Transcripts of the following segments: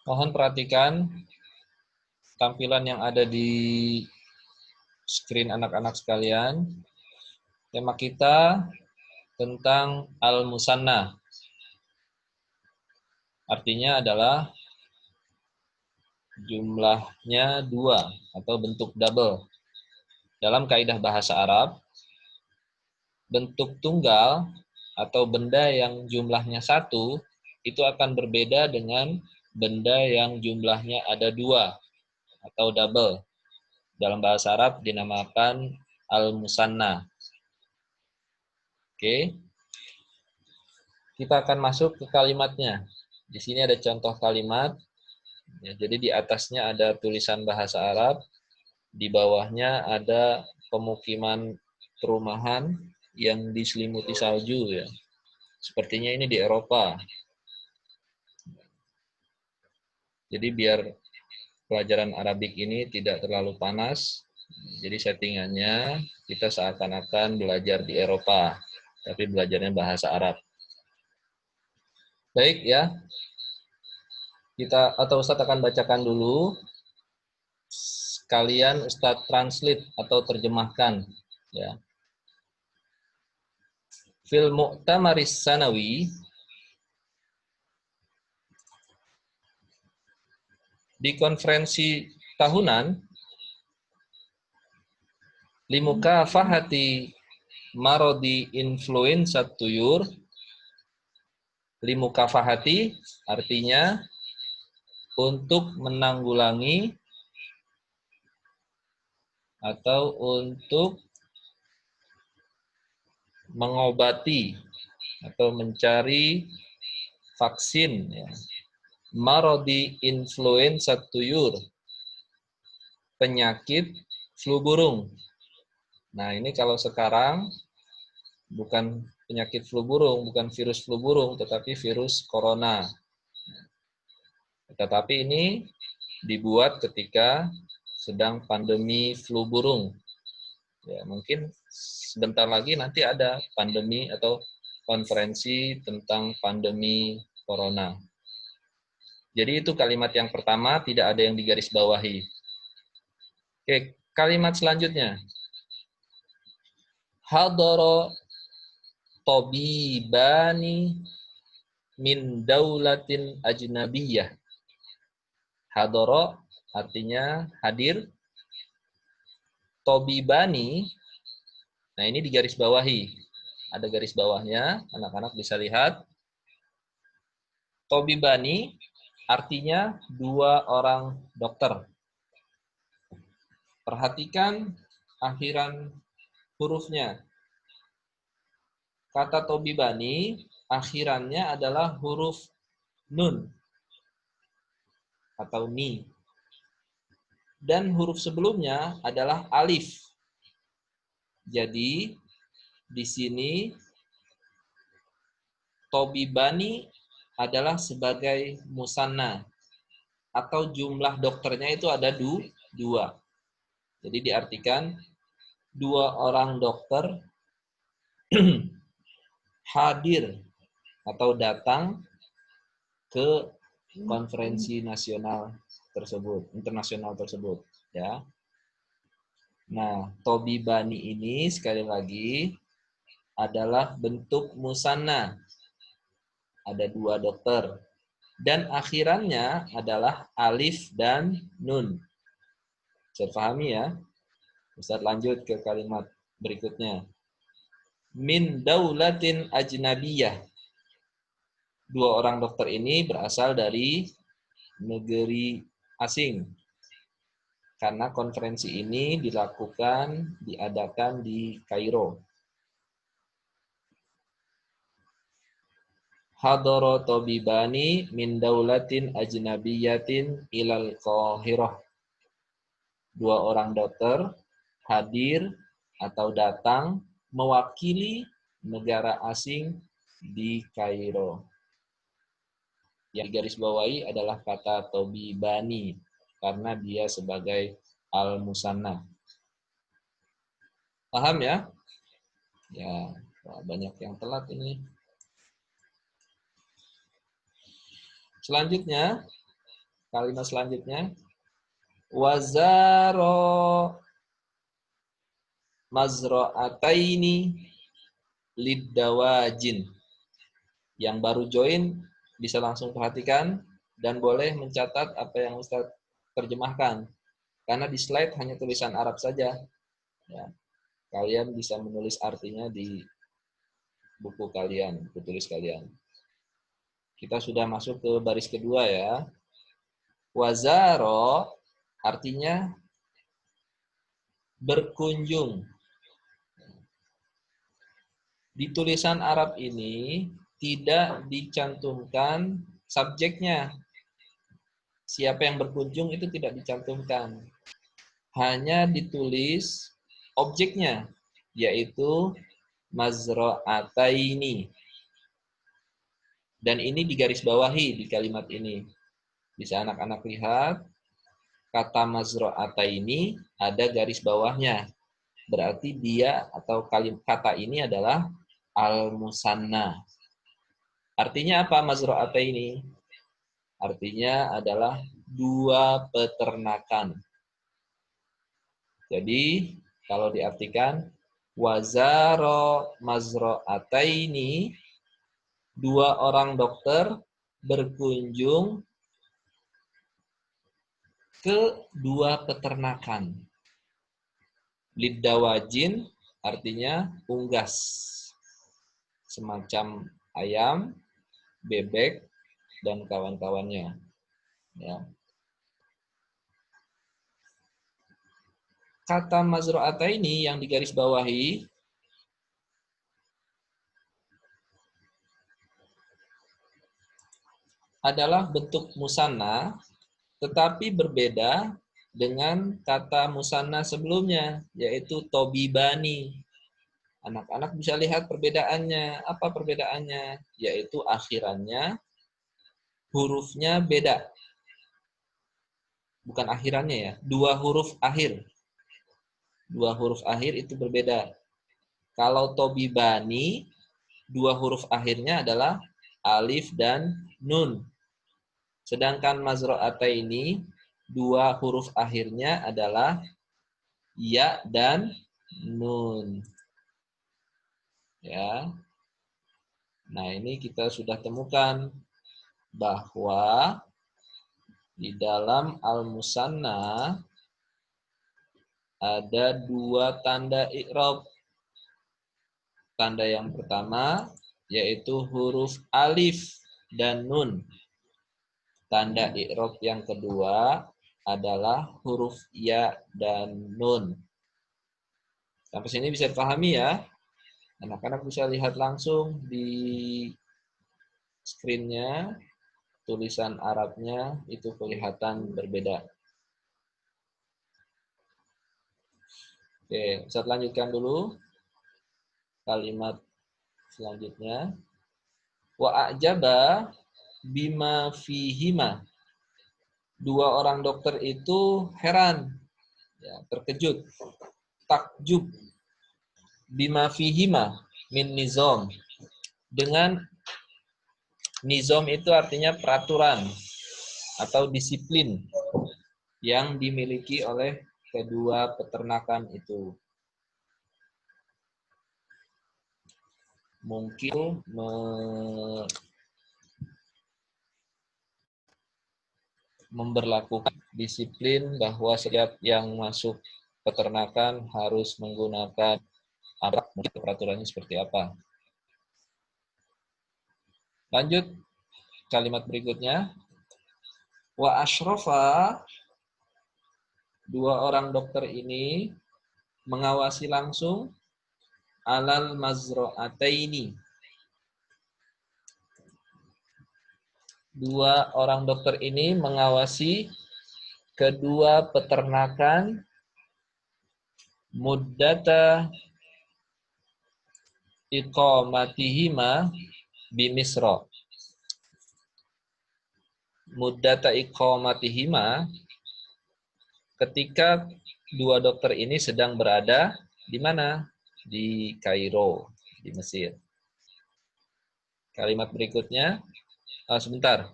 Mohon perhatikan tampilan yang ada di screen anak-anak sekalian. Tema kita tentang al-musanna. Artinya adalah jumlahnya 2 atau bentuk double. Dalam kaidah bahasa Arab, bentuk tunggal atau benda yang jumlahnya 1 itu akan berbeda dengan benda yang jumlahnya ada 2 atau double. Dalam bahasa Arab dinamakan al-musanna. Oke. Kita akan masuk ke kalimatnya. Di sini ada contoh kalimat. Ya, jadi di atasnya ada tulisan bahasa Arab, di bawahnya ada pemukiman perumahan yang diselimuti salju ya. Sepertinya ini di Eropa. Jadi biar pelajaran Arabik ini tidak terlalu panas, jadi settingannya kita seakan-akan belajar di Eropa, tapi belajarnya bahasa Arab. Baik ya, Ustadz akan bacakan dulu. Kalian Ustadz translate atau terjemahkan ya. Fil mu'tamaris sanawi di konferensi tahunan limukafahati marodi influenza tuyur. Limukafahati artinya untuk menanggulangi atau untuk mengobati atau mencari vaksin ya. Marodi influenza tuyur, penyakit flu burung. Nah, ini kalau sekarang bukan penyakit flu burung, bukan virus flu burung, tetapi virus corona. Tetapi ini dibuat ketika sedang pandemi flu burung. Ya, mungkin sebentar lagi nanti ada pandemi atau konferensi tentang pandemi corona. Jadi itu kalimat yang pertama, tidak ada yang digarisbawahi. Oke, kalimat selanjutnya. Hadara tabibani min daulatin ajnabiyah. Hadara artinya hadir. Tabibani, nah ini digarisbawahi. Ada garis bawahnya, anak-anak bisa lihat. Tabibani artinya 2 orang dokter. Perhatikan akhiran hurufnya. Kata tabibani, akhirannya adalah huruf nun atau ni. Dan huruf sebelumnya adalah alif. Jadi, di sini tabibani adalah sebagai musanna. Atau jumlah dokternya itu ada 2. Jadi diartikan 2 orang dokter hadir atau datang ke konferensi nasional tersebut, internasional tersebut, ya. Nah, tabibani ini sekali lagi adalah bentuk musanna. Ada 2 dokter dan akhirannya adalah alif dan nun. Bisa pahami ya? Ustaz lanjut ke kalimat berikutnya. Min daulatin ajnabiyah. 2 orang dokter ini berasal dari negeri asing. Karena konferensi ini diadakan di Kairo. Hadara tabibani min daulatin ajnabiyatin ilal Qahirah. 2 orang dokter hadir atau datang mewakili negara asing di Kairo. Yang digarisbawahi adalah kata tabibani karena dia sebagai al-musanna. Paham ya? Ya, banyak yang telat ini. Selanjutnya, Kalimat selanjutnya, wazaro mazro'ataini liddawajin. Yang baru join bisa langsung perhatikan dan boleh mencatat apa yang Ustaz terjemahkan. Karena di slide hanya tulisan Arab saja. Ya. Kalian bisa menulis artinya di buku kalian, buku tulis kalian. Kita sudah masuk ke baris kedua ya. Wazaro artinya berkunjung. Di tulisan Arab ini tidak dicantumkan subjeknya. Siapa yang berkunjung itu tidak dicantumkan. Hanya ditulis objeknya, yaitu mazro'ataini. Dan ini digarisbawahi di kalimat ini. Bisa anak-anak lihat, kata mazro'ataini ada garis bawahnya. Berarti dia atau kata ini adalah al-musanna. Artinya apa mazro'ataini? Artinya adalah dua peternakan. Jadi, kalau diartikan, wazaro mazro'ataini, dua orang dokter berkunjung ke dua peternakan. Liddawajin artinya unggas. Semacam ayam, bebek, dan kawan-kawannya. Ya. Kata mazro'ataini yang digarisbawahi adalah bentuk musanna, tetapi berbeda dengan kata musanna sebelumnya, yaitu tobibani. Anak-anak bisa lihat perbedaannya. Apa perbedaannya? Yaitu akhirannya, hurufnya beda. Bukan akhirannya ya, dua huruf akhir. Dua huruf akhir itu berbeda. Kalau tobibani, dua huruf akhirnya adalah alif dan nun. Sedangkan mazro'ataini, dua huruf akhirnya adalah ya dan nun. Ya. Nah, ini kita sudah temukan bahwa di dalam al-musanna ada dua tanda i'rab. Tanda yang pertama yaitu huruf alif dan nun. Tanda i'rab yang kedua adalah huruf ya dan nun. Sampai sini bisa dipahami ya? Anak-anak bisa lihat langsung di screen-nya, tulisan Arabnya itu kelihatan berbeda. Oke, Ustaz lanjutkan dulu kalimat selanjutnya. Wa a'jaba bima fihima. Dua orang dokter itu heran, ya, terkejut, takjub, bima fihima min nizam. Dengan nizam itu artinya peraturan atau disiplin yang dimiliki oleh kedua peternakan itu. Mungkin memberlakukan disiplin bahwa setiap yang masuk peternakan harus menggunakan alat, peraturannya seperti apa. Lanjut kalimat berikutnya. Wa asyrafa, dua orang dokter ini mengawasi langsung alal mazro'ataini. Dua orang dokter ini mengawasi kedua peternakan muddata iqamatihima bimisra. Muddata iqamatihima, ketika dua dokter ini sedang berada di mana? Di Kairo, di Mesir. Kalimat berikutnya, sebentar.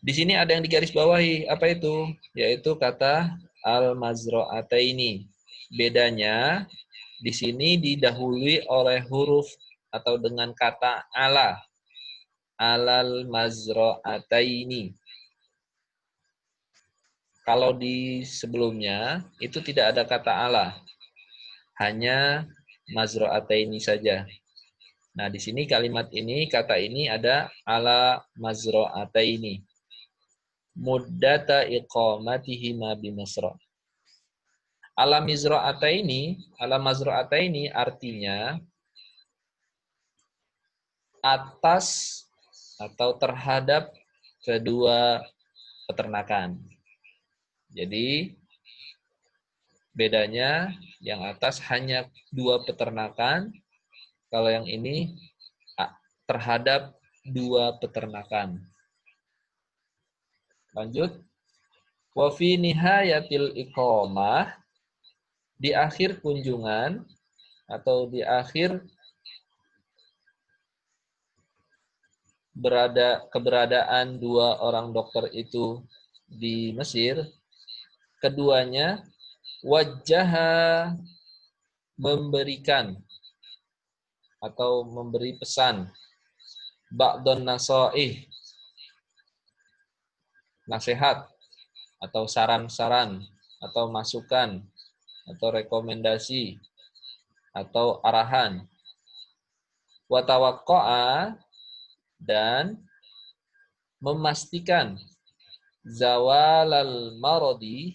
Di sini ada yang digarisbawahi. Apa itu? Yaitu kata al-mazra'ataini. Bedanya di sini didahului oleh huruf atau dengan kata ala. Alal mazra'ataini. Kalau di sebelumnya itu tidak ada kata ala. Hanya mazra'ataini saja. Nah, di sini kalimat ini, kata ini ada ala mazra'ataini. Muddata iqamatihima bimasra. Ala mazra'ataini artinya atas atau terhadap kedua peternakan. Jadi bedanya yang atas hanya 2 peternakan, kalau yang ini terhadap 2 peternakan. Lanjut. Wa fi nihayatil iqamah, di akhir kunjungan atau di akhir keberadaan 2 orang dokter itu di Mesir, keduanya wajjaha memberikan atau memberi pesan ba'dun nasaih, nasihat atau saran-saran atau masukan atau rekomendasi atau arahan. Wa tawaqqa'a, dan memastikan zawalal maradi,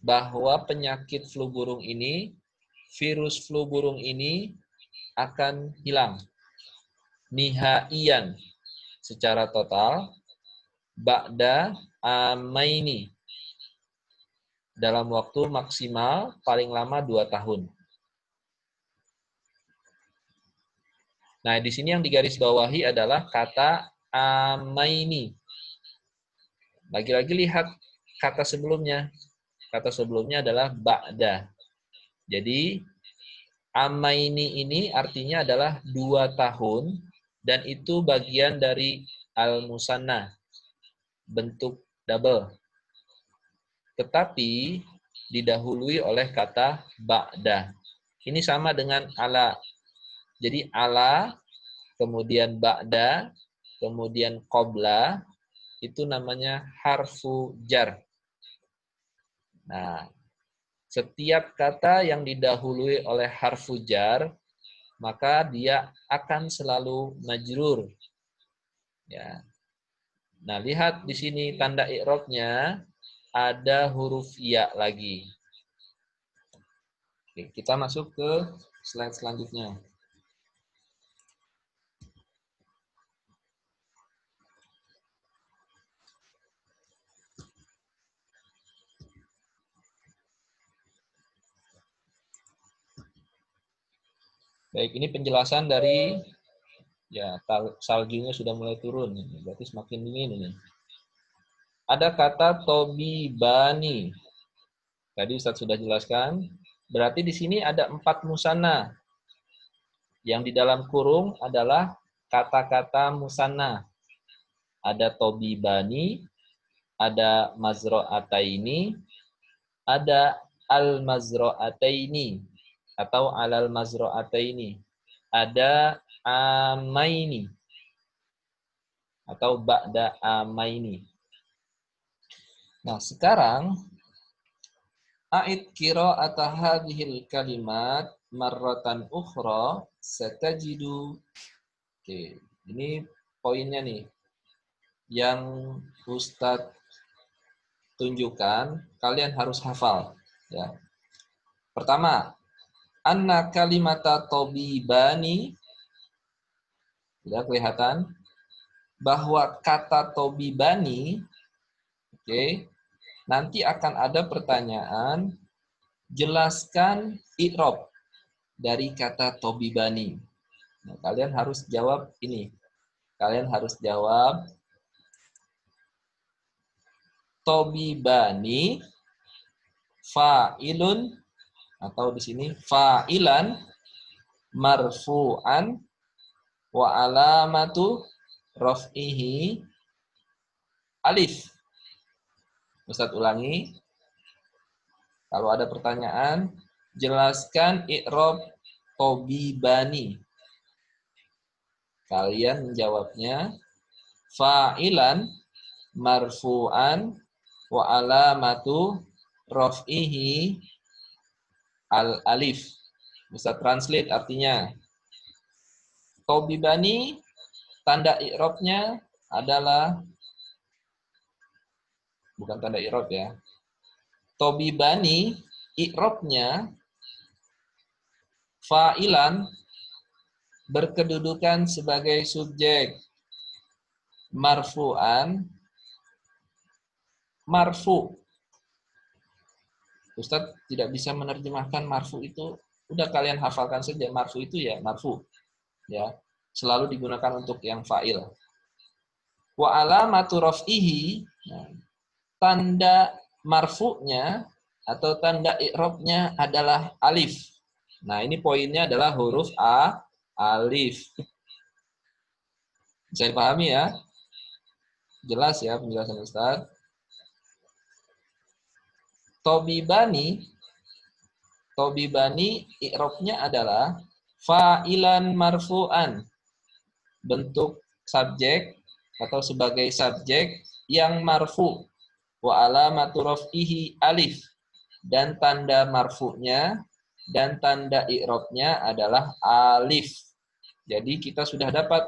bahwa penyakit flu burung ini, virus flu burung ini akan hilang nihaian, secara total, ba'da amaini, dalam waktu maksimal paling lama 2 tahun. Nah, di sini yang digarisbawahi adalah kata amaini. Lagi-lagi lihat kata sebelumnya. Kata sebelumnya adalah ba'da. Jadi, amaini ini artinya adalah 2 tahun, dan itu bagian dari al-musanna, bentuk double. Tetapi didahului oleh kata ba'da. Ini sama dengan ala. Jadi ala, kemudian ba'da, kemudian qabla, itu namanya harfu jar. Nah, setiap kata yang didahului oleh harfu jar, maka dia akan selalu majrur. Ya. Nah, lihat di sini tanda i'rabnya ada huruf ya lagi. Oke, kita masuk ke slide selanjutnya. Baik, ini penjelasan dari saljunya sudah mulai turun. Berarti semakin dingin ini. Ada kata tobibani. Tadi Ustaz sudah jelaskan. Berarti di sini ada 4 musanna. Yang di dalam kurung adalah kata-kata musanna. Ada tobibani, ada mazro'ataini, ada al-mazro'ataini atau alal mazro'ataini. Ada amaini atau ba'da amaini. Nah, sekarang a'id qira'ata hadhil kalimat marratan ukhra satajidu. Oke, ini poinnya nih. Yang Ustadz tunjukkan, kalian harus hafal. Ya. Pertama, anna kalimata tobibani, sudah kelihatan, bahwa kata tobibani, oke, nanti akan ada pertanyaan, jelaskan i'rab dari kata tobibani. Nah, kalian harus jawab ini. Kalian harus jawab tobibani fa'ilun, atau di sini fa'ilan marfu'an wa alamatu raf'ihi alif. Ustadz ulangi. Kalau ada pertanyaan, jelaskan i'rab tobibani. Kalian menjawabnya fa'ilan marfu'an wa alamatu raf'ihi al-alif. Bisa translate artinya. Tobibani, tanda i'rabnya adalah, bukan tanda i'rab ya. Tobibani, i'rabnya fa'ilan berkedudukan sebagai subjek, marfu'an, marfu. Ustadz tidak bisa menerjemahkan marfu itu, udah kalian hafalkan saja, marfu itu ya marfu. Ya, selalu digunakan untuk yang fa'il. Wa alamatu raf'ihi, tanda marfu'nya atau tanda i'rabnya adalah alif. Nah, ini poinnya adalah huruf alif. Bisa dipahami ya? Jelas ya penjelasan Ustaz? Tobibani i'rabnya adalah fa'ilan marfu'an. Bentuk subjek atau sebagai subjek yang marfu. Wa alamatu raf'ihi alif. Dan tanda marfu'nya dan tanda i'rabnya adalah alif. Jadi kita sudah dapat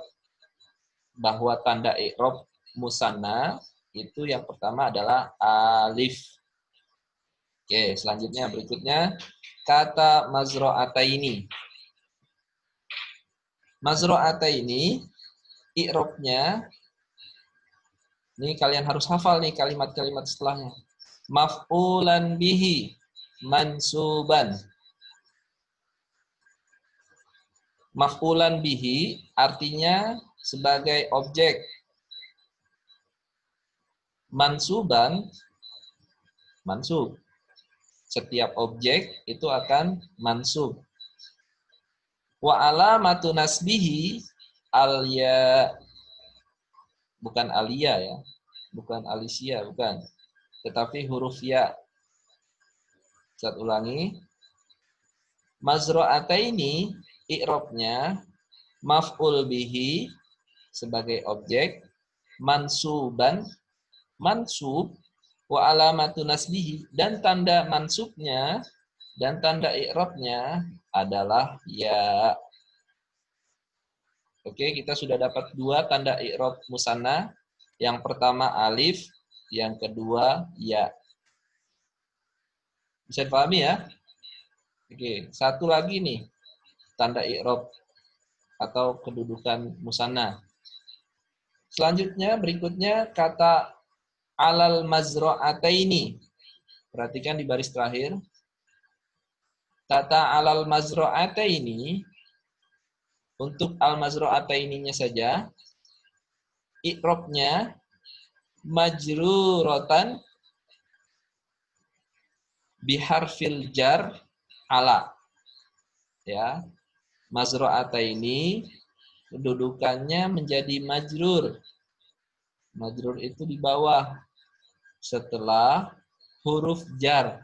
bahwa tanda i'rab musanna itu yang pertama adalah alif. Oke, selanjutnya berikutnya kata mazra'ataini. Mazra'ataini i'rabnya ini kalian harus hafal nih kalimat-kalimat setelahnya. Maf'ulan bihi mansuban. Maf'ulan bihi artinya sebagai objek. Mansuban, mansub. Setiap objek itu akan mansub. Wa alamatu nasbihi al-ya. Bukan alia ya. Bukan alisia, bukan. Tetapi huruf ya. Saya ulangi. Mazra'ataini i'rabnya maf'ul bihi sebagai objek, mansuban, mansub, wa alamatu nasbihi, dan tanda mansubnya dan tanda i'rabnya adalah ya. Oke, kita sudah dapat dua tanda i'rab musanna. Yang pertama alif, yang kedua ya. Bisa dipahami ya? Oke, satu lagi nih tanda i'rab atau kedudukan musanna. Selanjutnya berikutnya kata alal mazra'ataini. Perhatikan di baris terakhir. Kata alal mazra'ataini untuk al mazra'ataininya saja i'rabnya majruratan biharfil jar ala. Ya. Mazra'ataini kedudukannya menjadi majrur. Majrur itu di bawah setelah huruf jar.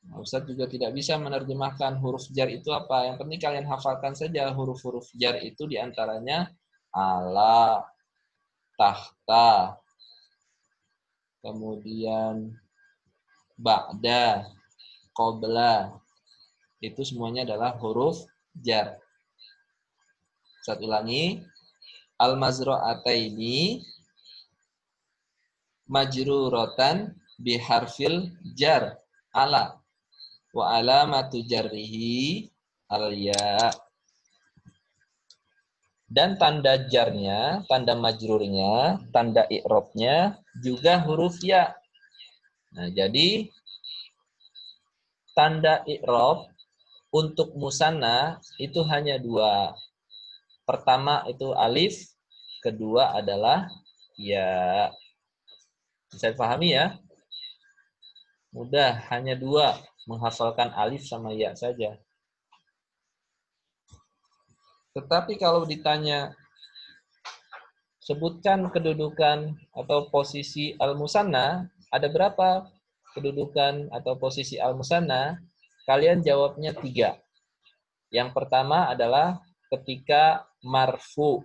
Nah, Ustaz juga tidak bisa menerjemahkan huruf jar itu apa. Yang penting kalian hafalkan saja huruf-huruf jar itu diantaranya ala, tahta, kemudian ba'da, qabla. Itu semuanya adalah huruf jar. Ustaz ulangi. Al-mazra'ataini majruratan biharfil jar ala wa alamatu jarrihi al-ya. Dan tanda jarnya, tanda majrurnya, tanda i'rabnya juga huruf ya. Nah, jadi tanda i'rab untuk musanna itu hanya dua. Pertama itu alif, kedua adalah ya. Bisa dipahami ya? Mudah, hanya dua. Menghafalkan alif sama ya saja. Tetapi kalau ditanya sebutkan kedudukan atau posisi al-musanna. Ada berapa kedudukan atau posisi al-musanna? Kalian jawabnya 3. Yang pertama adalah ketika marfu.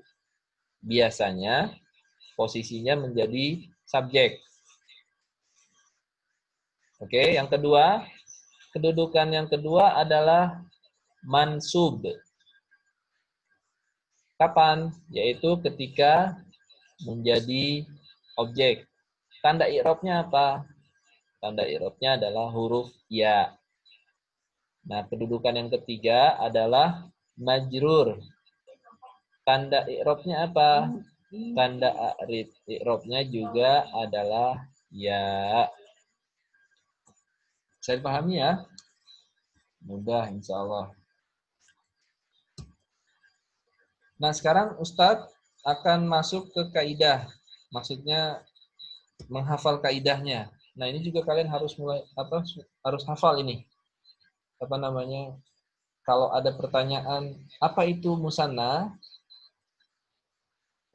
Biasanya posisinya menjadi subjek. Oke, yang kedua, kedudukan yang kedua adalah mansub. Kapan? Yaitu ketika menjadi objek. Tanda i'rabnya apa? Tanda i'rabnya adalah huruf ya. Nah, kedudukan yang ketiga adalah majrur. Tanda i'rabnya apa? Tanda i'rabnya juga adalah ya. Saya pahami ya? Mudah insya Allah. Nah, sekarang Ustadz akan masuk ke kaidah. Maksudnya menghafal kaidahnya. Nah, ini juga kalian harus harus hafal ini. Apa namanya? Kalau ada pertanyaan, apa itu musanna?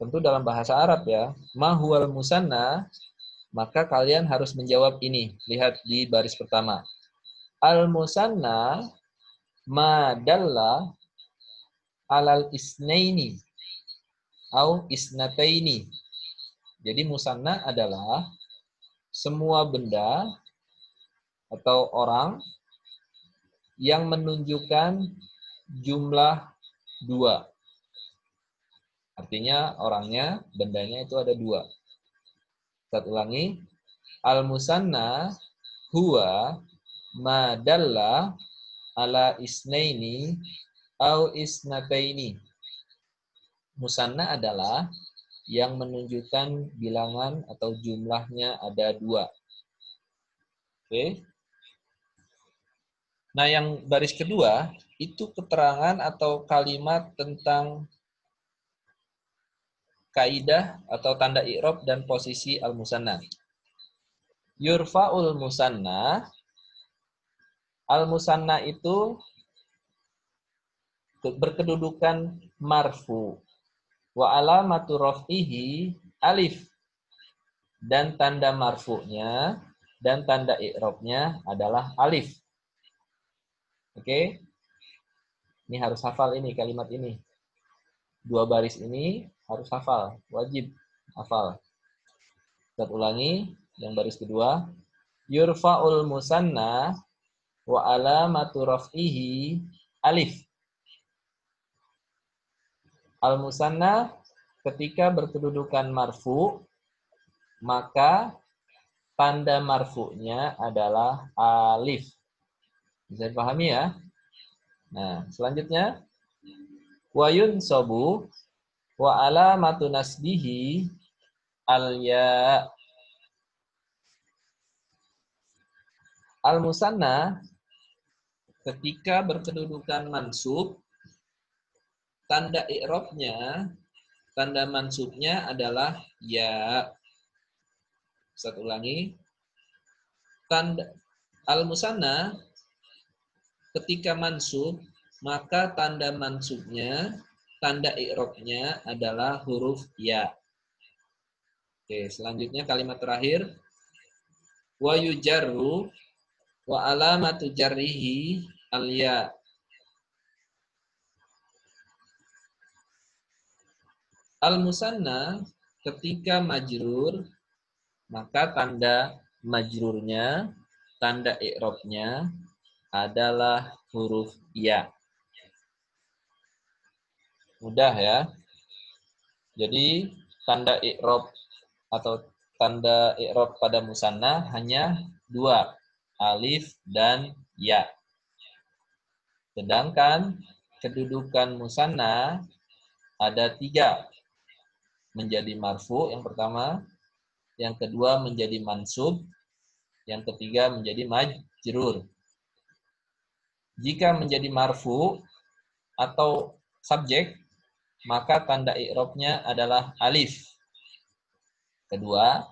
Tentu dalam bahasa Arab ya. Ma huwal musanna? Maka kalian harus menjawab ini. Lihat di baris pertama. Al-musanna ma dalla alal isnaini au isnataini. Jadi musanna adalah semua benda atau orang yang menunjukkan jumlah 2. Artinya orangnya, bendanya itu ada 2. Saya ulangi. Al-musanna huwa ma dalla ala isnaini au isnataini. Musanna adalah yang menunjukkan bilangan atau jumlahnya ada 2. Oke. Nah, yang baris kedua itu keterangan atau kalimat tentang kaidah atau tanda i'rab dan posisi al-musanna. Yurfa'ul musanna. Al-musanna itu berkedudukan marfu. Wa alamatu raf'ihi alif. Dan tanda marfu'nya dan tanda i'rabnya adalah alif. Oke? Ini harus hafal ini kalimat ini. 2 baris ini harus hafal, wajib hafal. Kita ulangi yang baris kedua. Yurfa'ul musanna wa alamatu raf'ihi alif. Al-musanna ketika berkedudukan marfu, maka tanda marfu'nya adalah alif. Bisa dipahami ya? Nah, selanjutnya wa yunsabu wa alamatu nasbihi al-ya. Al-musanna ketika berkedudukan mansub, tanda i'rabnya, tanda mansubnya adalah ya. Saya ulangi. Tanda al-musanna ketika mansub, maka tanda mansubnya, tanda i'rabnya adalah huruf ya. Oke, selanjutnya kalimat terakhir. Wa yujarru wa alamatu jarrihi al-ya. Al-musanna ketika majrur, maka tanda majrurnya, tanda i'rabnya adalah huruf ya. Mudah ya. Jadi tanda i'rab atau tanda i'rab pada musanna hanya 2, alif dan ya. Sedangkan kedudukan musanna ada 3. Menjadi marfu yang pertama, yang kedua menjadi mansub, yang ketiga menjadi majrur. Jika menjadi marfu atau subjek, maka tanda i'rabnya adalah alif. Kedua,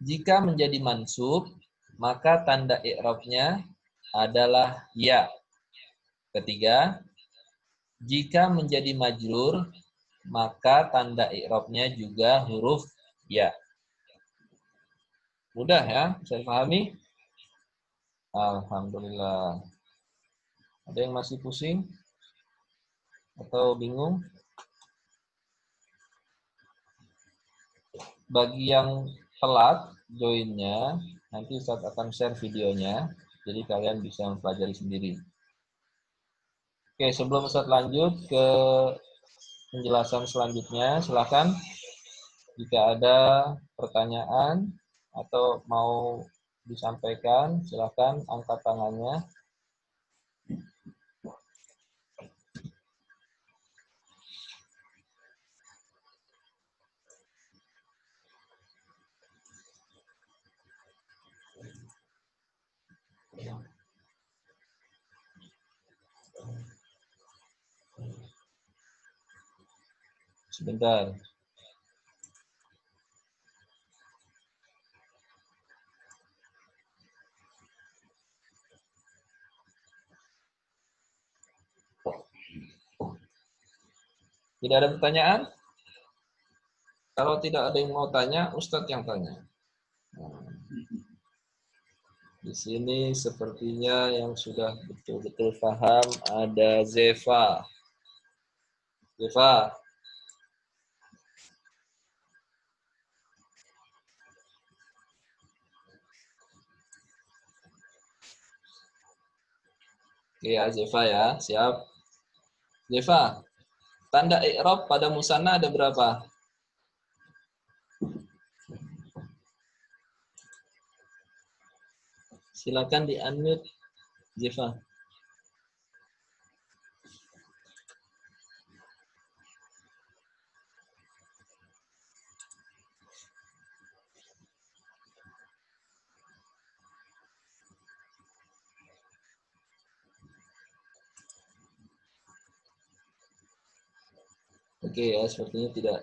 jika menjadi mansub, maka tanda i'rabnya adalah ya. Ketiga, jika menjadi majrur, maka tanda i'rabnya juga huruf ya. Mudah ya, bisa dipahami? Alhamdulillah. Ada yang masih pusing atau bingung? Bagi yang telat joinnya, nanti Ustaz akan share videonya, jadi kalian bisa mempelajari sendiri. Oke, sebelum Ustaz lanjut ke penjelasan selanjutnya, silakan jika ada pertanyaan atau mau disampaikan, silakan angkat tangannya. Sebentar. Tidak ada pertanyaan? Kalau tidak ada yang mau tanya, Ustadz yang tanya. Nah, di sini sepertinya yang sudah betul-betul paham ada Zeva. Zeva, oke ya Zeva ya, siap. Zeva, tanda i'rab pada musanna ada berapa? Silakan di-unmute, Zeva. Oke ya, sepertinya tidak.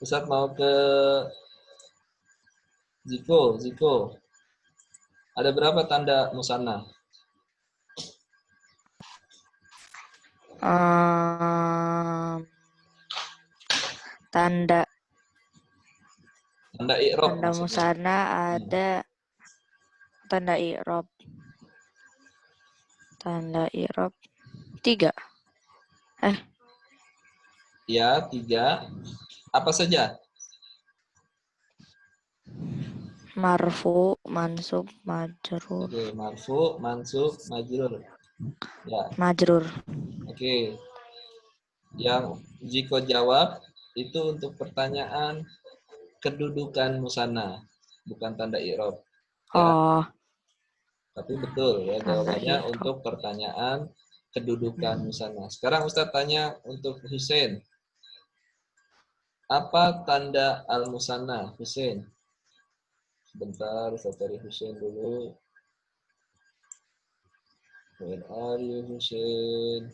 Ustadz mau ke Ziko. Ada berapa tanda musanna? Tanda i'rab tanda musanna ada tanda i'rab. Tanda i'rab 3. Ya, 3. Apa saja? Marfu, mansub, majrur. Oke, marfu, mansub, majrur. Ya. Majrur. Oke. Yang Jiko jawab itu untuk pertanyaan kedudukan musanna, bukan tanda i'rab. Ya. Oh, Tapi betul ya tanda jawabannya i'rab. untuk pertanyaan kedudukan musanna. Sekarang Ustadz tanya untuk Hussein. Apa tanda al-musanna, Hussein? Sebentar, saya cari Hussein dulu. Where are you, Hussein?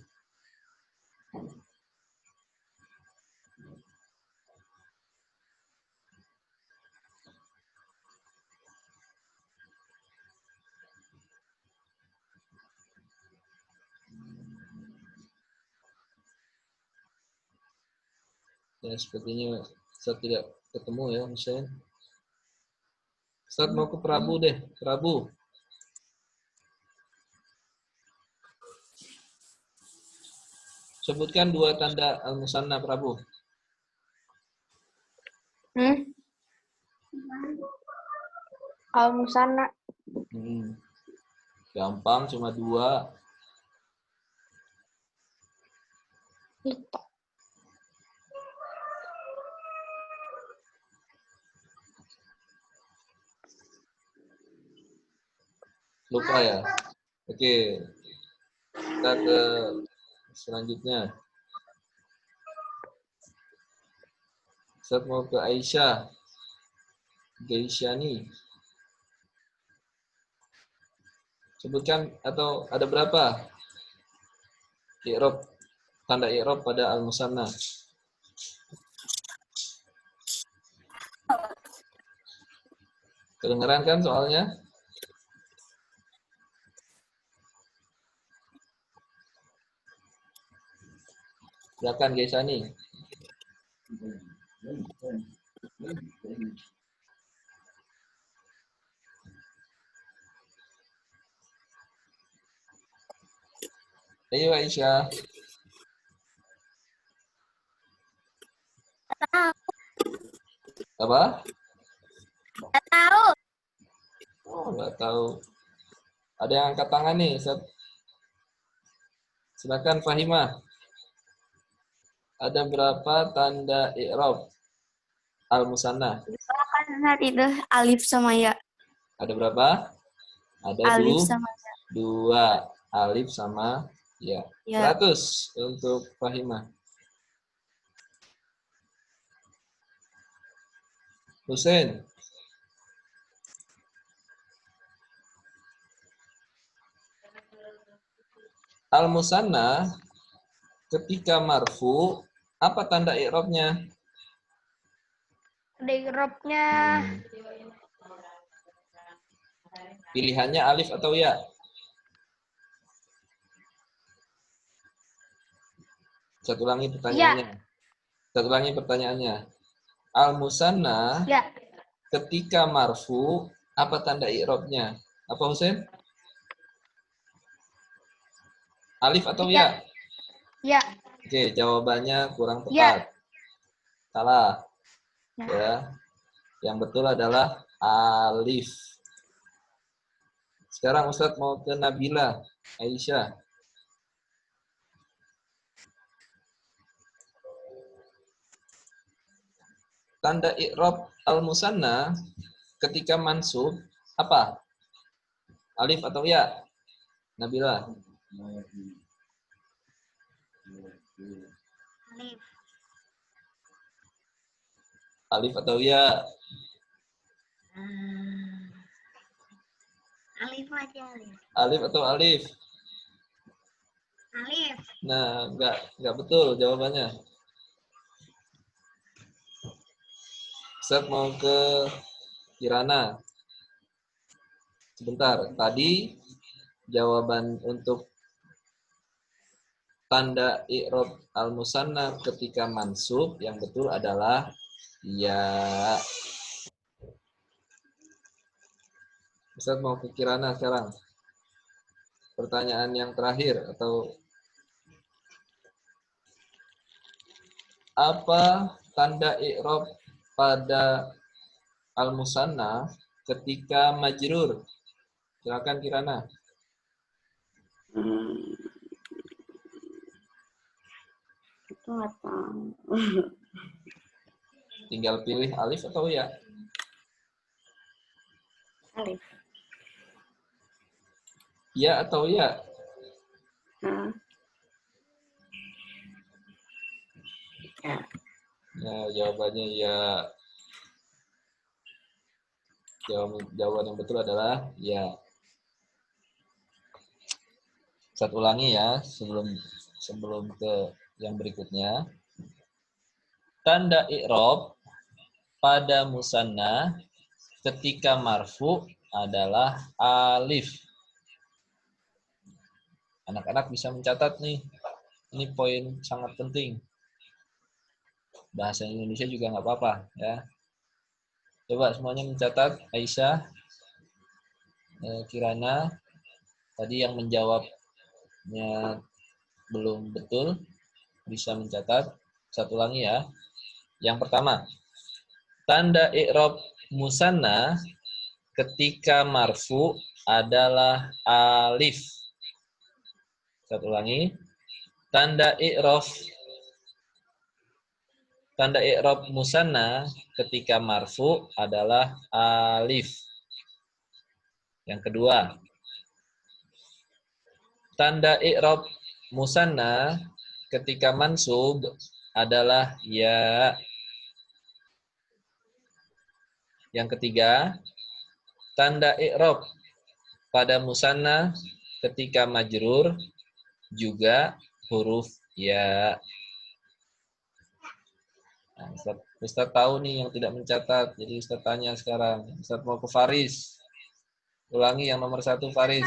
Ya, sepertinya saya tidak ketemu ya, Hussein. Ustadz mau ke Prabu deh. Prabu. Sebutkan 2 tanda al-musanna, Prabu. Al-musanna. Gampang, cuma 2. Lupa ya? Oke. Kita ke selanjutnya. Ustadz mau ke Aisyah. Gaisyani. Sebutkan atau ada berapa i'rab, tanda i'rab pada al-musanna? Kedengeran kan soalnya? Silakan Gaisani. Ayo Aisyah. Apa? Nggak tahu. Oh, nggak tahu. Ada yang angkat tangan nih, Ustaz. Silakan Fahimah. Ada berapa tanda i'rab al-musanna? Kan saat itu alif sama ya. Ada berapa? Ada Alif sama dua. Alif sama ya. ya. 100 untuk Fahimah. Hussein. Al-musanna ketika marfu, apa tanda i'rabnya? I'rabnya Pilihannya alif atau ya? Saya ulangi pertanyaannya. Saya ulangi pertanyaannya. Al-musanna ya. ketika marfu, apa tanda i'rabnya? Apa Hussein? Alif atau ya? Ya. Oke, jawabannya kurang Ya. tepat. Salah. Ya. Ya. Yang betul adalah alif. Sekarang Ustadz mau ke Nabila, Aisyah. Tanda i'rab al-musanna ketika mansub apa? Alif atau ya? Nabila. Alif. Alif atau ya? Alif aja alif. Alif atau alif? Alif. Nah, enggak betul jawabannya. Ustaz mau ke Kirana. Sebentar, tadi jawaban untuk tanda i'rab al-musanna ketika mansub yang betul adalah ya. Ustaz mau ke Kirana sekarang. Pertanyaan yang terakhir atau apa tanda i'rab pada al-musanna ketika majrur? Silakan Kirana. Itu nggak tahu. Tinggal pilih alif atau ya. Alif. Ya atau ya? Ya. Nah, jawabannya ya. Jawaban yang betul adalah ya. Saya ulangi ya sebelum ke yang berikutnya. Tanda i'rab pada musanna ketika marfu adalah alif. Anak-anak bisa mencatat nih. Ini poin sangat penting. Bahasa Indonesia juga nggak apa-apa ya. Coba semuanya mencatat. Aisyah, Kirana, tadi yang menjawabnya belum betul bisa mencatat. Satu ulangi ya. Yang pertama, tanda i'rab musanna ketika marfu adalah alif. Satu ulangi. Tanda i'rab musanna ketika marfu adalah alif. Yang kedua, tanda i'rab musanna ketika mansub adalah ya. Yang ketiga, tanda i'rab pada musanna ketika majrur juga huruf ya. Nah, Ustaz tahu nih yang tidak mencatat, jadi Ustaz tanya sekarang. Ustaz mau ke Faris. Ulangi yang nomor 1 Faris.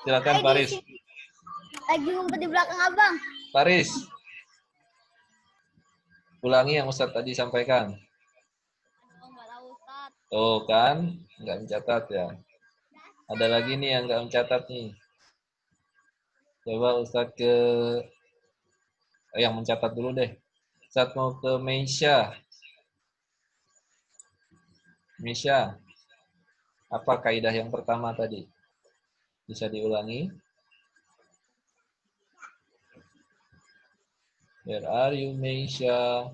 Silakan Faris. Lagi ngumpet di belakang abang. Faris, ulangi yang Ustadz tadi sampaikan. Tuh kan, nggak mencatat ya. Ada lagi nih yang nggak mencatat nih. Coba Ustadz yang mencatat dulu deh. Ustadz mau ke Meisha. Meisha, apa kaidah yang pertama tadi? Bisa diulangi? Where are you, Meisha?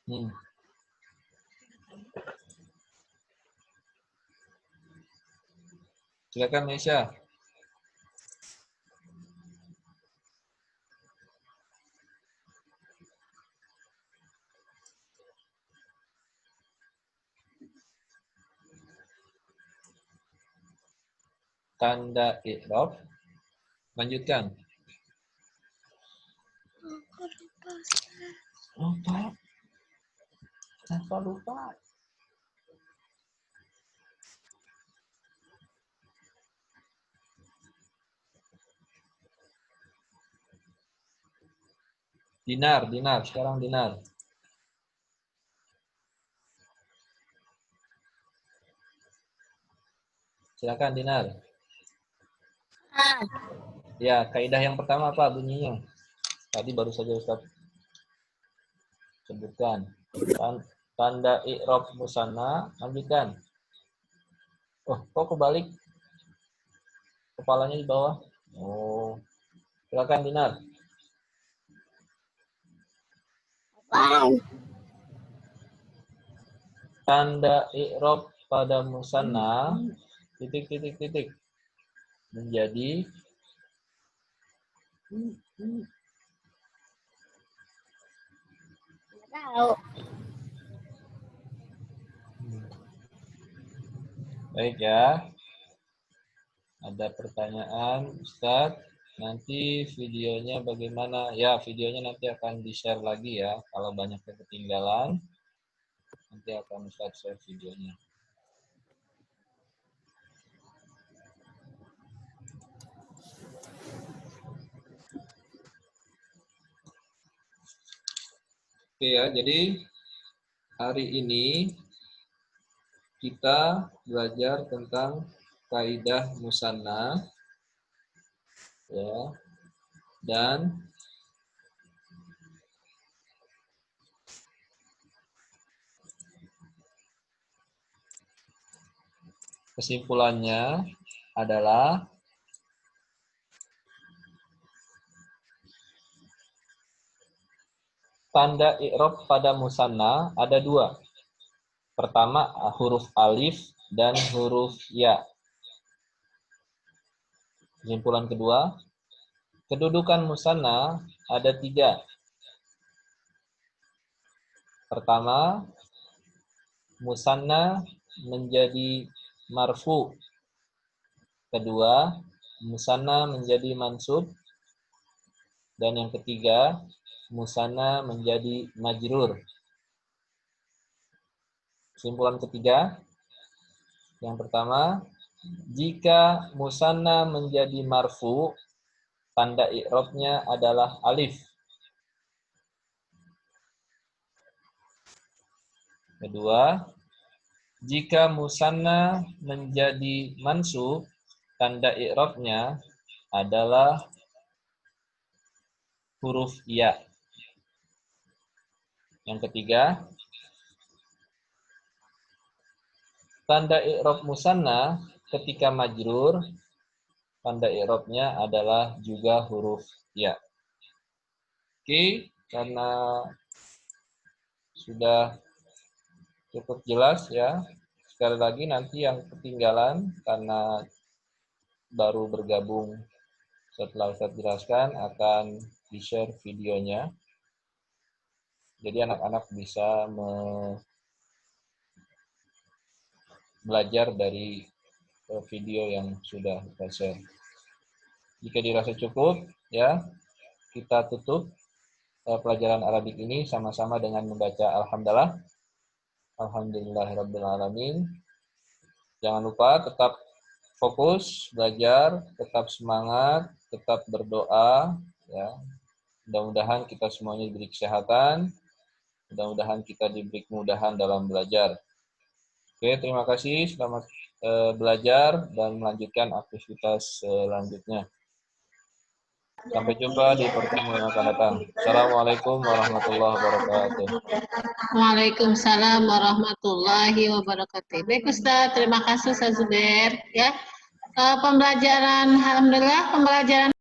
Hmm. Silakan Meisha. Tanda i'rab. Lanjutkan. Lupa. Kenapa lupa? Dinar. Sekarang Dinar. Silakan Dinar. Ya, kaidah yang pertama apa bunyinya? Tadi baru saja Ustaz sebutkan. Tanda i'rab musanna, lanjutkan. Oh, kok kebalik? Kepalanya di bawah. Oh, silakan Dinar. Tanda i'rab pada musanna titik menjadi Tahu. baik ya. Ada pertanyaan Ustadz, nanti videonya bagaimana? Ya, videonya nanti akan di-share lagi ya. Kalau banyak yang ketinggalan, nanti akan Ustadz share videonya. Oke ya, jadi hari ini kita belajar tentang kaidah musanna ya, dan kesimpulannya adalah tanda i'rab pada musanna ada dua. Pertama huruf alif dan huruf ya. Kesimpulan kedua, kedudukan musanna ada tiga. Pertama, musanna menjadi marfu. Kedua, musanna menjadi mansub. Dan yang ketiga, musanna menjadi majrur. Kesimpulan ketiga, yang pertama, jika musanna menjadi marfu, tanda i'rabnya adalah alif. Kedua, jika musanna menjadi mansub, tanda i'rabnya adalah huruf ya. Yang ketiga, tanda i'rab musanna ketika majrur, tanda i'rabnya adalah juga huruf ya. Oke, karena sudah cukup jelas ya. Sekali lagi nanti yang ketinggalan karena baru bergabung setelah saya jelaskan akan di-share videonya. Jadi anak-anak bisa belajar dari video yang sudah saya share. Jika dirasa cukup, ya kita tutup pelajaran Arabik ini sama-sama dengan membaca Alhamdulillah. Alhamdulillahirrabbilalamin. Jangan lupa tetap fokus belajar, tetap semangat, tetap berdoa. Ya. Mudah-mudahan kita semuanya diberi kesehatan. Mudah-mudahan kita diberi kemudahan dalam belajar. Oke, terima kasih. Selamat belajar dan melanjutkan aktivitas selanjutnya. Sampai jumpa di pertemuan yang akan datang. Assalamualaikum warahmatullahi wabarakatuh. Waalaikumsalam warahmatullahi wabarakatuh. Baik Ustaz, terima kasih Ustaz Zubair. Ya, pembelajaran, alhamdulillah pembelajaran